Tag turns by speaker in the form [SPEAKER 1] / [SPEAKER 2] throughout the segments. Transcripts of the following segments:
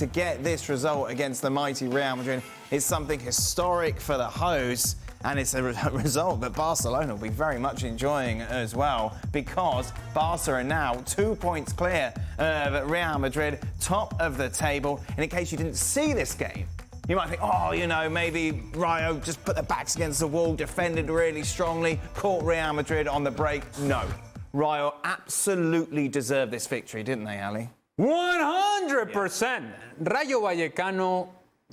[SPEAKER 1] to get this result against the mighty Real Madrid is something historic for the hosts. And it's a result that Barcelona will be very much enjoying as well, because Barca are now 2 points clear of Real Madrid, top of the table. And in case you didn't see this game, you might think, oh, you know, maybe Rayo just put their backs against the wall, defended really strongly, caught Real Madrid on the break. No. Rayo absolutely deserved this victory, didn't they, Ali?
[SPEAKER 2] 100%. Rayo Vallecano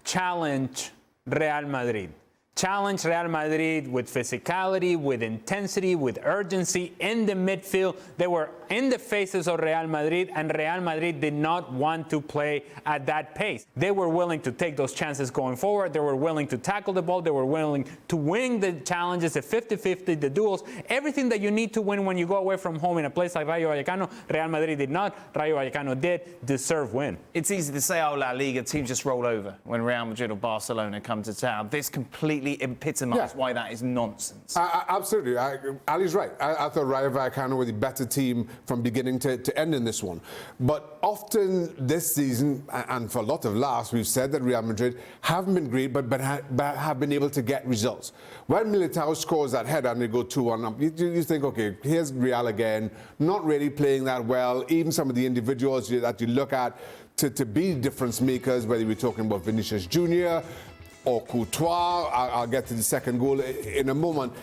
[SPEAKER 2] challenged Real Madrid. Challenge Real Madrid with physicality, with intensity, with urgency in the midfield. They were in the faces of Real Madrid, and Real Madrid did not want to play at that pace. They were willing to take those chances going forward. They were willing to tackle the ball. They were willing to win the challenges, the 50-50, the duels, everything that you need to win when you go away from home in a place like Rayo Vallecano. Real Madrid did not. Rayo Vallecano did deserve win.
[SPEAKER 1] It's easy to say, oh, LaLiga teams just roll over when Real Madrid or Barcelona come to town. This completely epitomised why that is nonsense.
[SPEAKER 3] Absolutely. Ali's right. I thought Rayo Vallecano were the better team from beginning to end in this one. But often this season, and for a lot of last, we've said that Real Madrid haven't been great, but have been able to get results. When Militao scores that header and they go 2-1 up, you think, okay, here's Real again, not really playing that well. Even some of the individuals that you look at to be difference makers, whether we're talking about Vinicius Jr., or Courtois. I'll get to the second goal in a moment.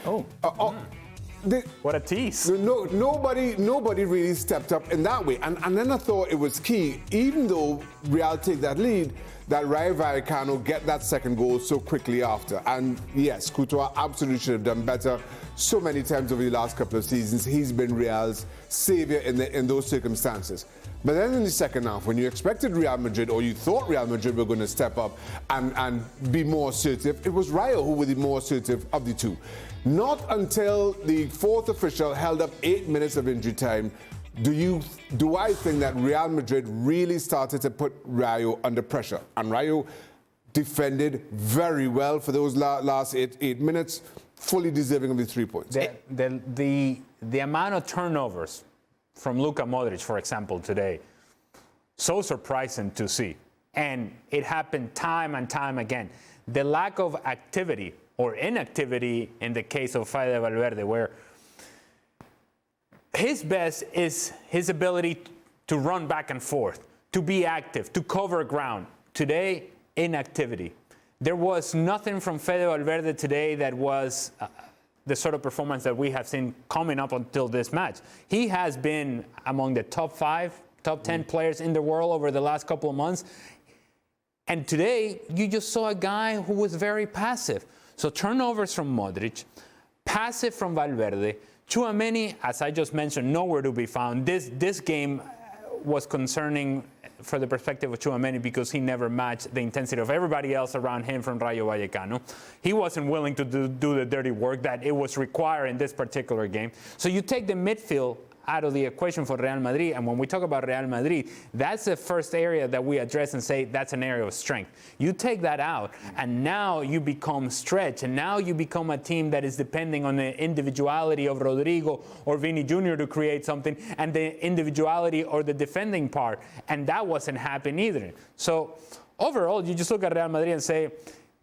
[SPEAKER 2] What a tease.
[SPEAKER 3] Nobody really stepped up in that way. And then I thought it was key, even though Real take that lead, that Rayo Vallecano get that second goal so quickly after. And yes, Courtois absolutely should have done better. So many times over the last couple of seasons, he's been Real's saviour in those circumstances. But then in the second half, when you expected Real Madrid, or you thought Real Madrid were going to step up and be more assertive, it was Rayo who were the more assertive of the two. Not until the fourth official held up 8 minutes of injury time do I think that Real Madrid really started to put Rayo under pressure. And Rayo defended very well for those last eight minutes, fully deserving of the 3 points.
[SPEAKER 2] The amount of turnovers from Luka Modric, for example, today, so surprising to see. And it happened time and time again. The lack of activity or inactivity in the case of Fede Valverde, where his best is his ability to run back and forth, to be active, to cover ground. Today, inactivity. There was nothing from Fede Valverde today that was the sort of performance that we have seen coming up until this match. He has been among the top 5, top 10 players in the world over the last couple of months. And today, you just saw a guy who was very passive. So turnovers from Modric, passive from Valverde, Tchouaméni, as I just mentioned, nowhere to be found. This game was concerning for the perspective of Tchouaméni because he never matched the intensity of everybody else around him from Rayo Vallecano. He wasn't willing to do the dirty work that it was required in this particular game. So you take the midfield out of the equation for Real Madrid, and when we talk about Real Madrid, that's the first area that we address and say that's an area of strength. You take that out, and now you become stretched, and now you become a team that is depending on the individuality of Rodrigo or Vini Jr. to create something, and the individuality or the defending part, and that wasn't happening either. So overall, you just look at Real Madrid and say,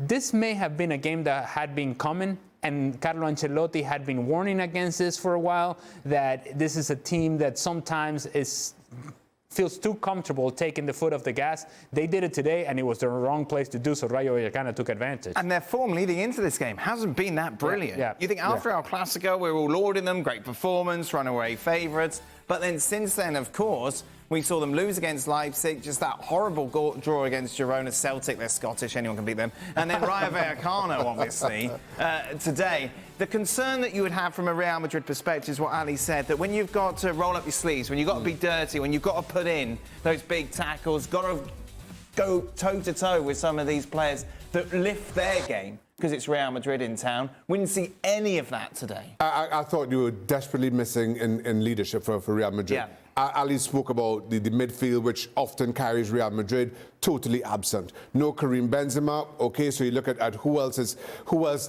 [SPEAKER 2] this may have been a game that had been coming, and Carlo Ancelotti had been warning against this for a while, that this is a team that sometimes feels too comfortable taking the foot off the gas. They did it today, and it was the wrong place to do so. Rayo Vallecano took advantage.
[SPEAKER 1] And their form leading into this game hasn't been that brilliant.
[SPEAKER 2] Yeah.
[SPEAKER 1] You think after El Clasico, we're all lauding them, great performance, runaway favourites. But then since then, of course, we saw them lose against Leipzig, just that horrible draw against Girona. Celtic, they're Scottish, anyone can beat them. And then Rayo Vallecano, obviously, today. The concern that you would have from a Real Madrid perspective is what Ali said, that when you've got to roll up your sleeves, when you've got to be dirty, when you've got to put in those big tackles, got to go toe-to-toe with some of these players that lift their game, because it's Real Madrid in town. We didn't see any of that today.
[SPEAKER 3] I thought you were desperately missing in leadership for Real Madrid. Yeah. Ali spoke about the midfield, which often carries Real Madrid, totally absent. No Karim Benzema. Okay, so you look at who else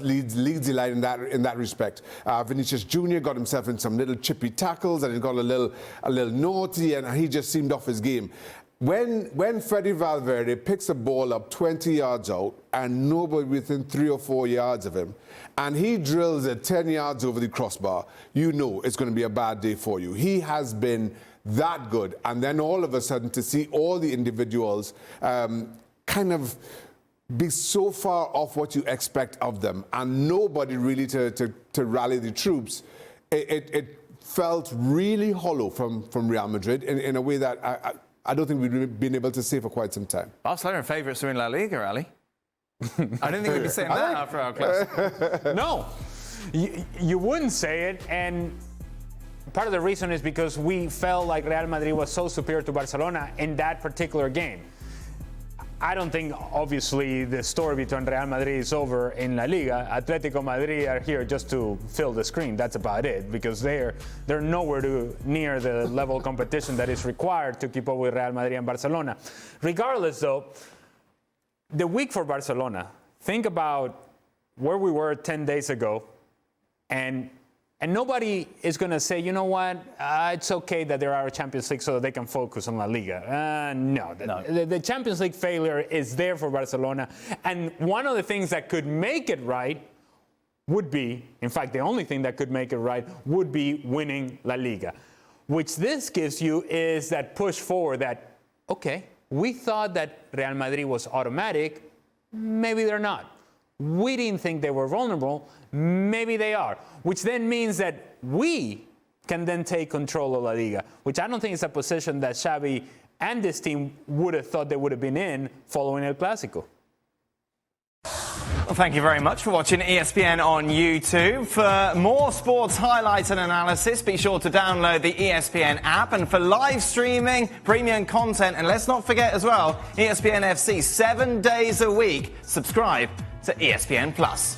[SPEAKER 3] leads the line in that respect. Vinicius Jr. got himself in some little chippy tackles, and he got a little naughty, and he just seemed off his game. when Freddy Valverde picks a ball up 20 yards out and nobody within 3 or 4 yards of him, and he drills it 10 yards over the crossbar, you know it's going to be a bad day for you. He has been that good. And then all of a sudden to see all the individuals kind of be so far off what you expect of them and nobody really to rally the troops, it felt really hollow from Real Madrid in a way that I don't think we've been able to say for quite some time.
[SPEAKER 1] Barcelona favourites are in La Liga, Ali. I don't think we'd be saying that after our class.
[SPEAKER 2] No, you wouldn't say it, and part of the reason is because we felt like Real Madrid was so superior to Barcelona in that particular game. I don't think, obviously, the story between Real Madrid is over in La Liga. Atletico Madrid are here just to fill the screen. That's about it, because they're nowhere near the level of competition that is required to keep up with Real Madrid and Barcelona. Regardless, though, the week for Barcelona, think about where we were 10 days ago, and nobody is going to say, you know what, it's okay that they're out of Champions League so that they can focus on La Liga. No. The Champions League failure is there for Barcelona. And one of the things that could make it right would be, in fact, the only thing that could make it right would be winning La Liga. Which this gives you is that push forward that, okay, we thought that Real Madrid was automatic. Maybe they're not. We didn't think they were vulnerable. Maybe they are. Which then means that we can then take control of La Liga, which I don't think is a position that Xavi and this team would have thought they would have been in following El Clásico.
[SPEAKER 1] Well, thank you very much for watching ESPN on YouTube. For more sports highlights and analysis, be sure to download the ESPN app. And for live streaming, premium content, and let's not forget as well, ESPN FC 7 days a week. Subscribe to ESPN Plus.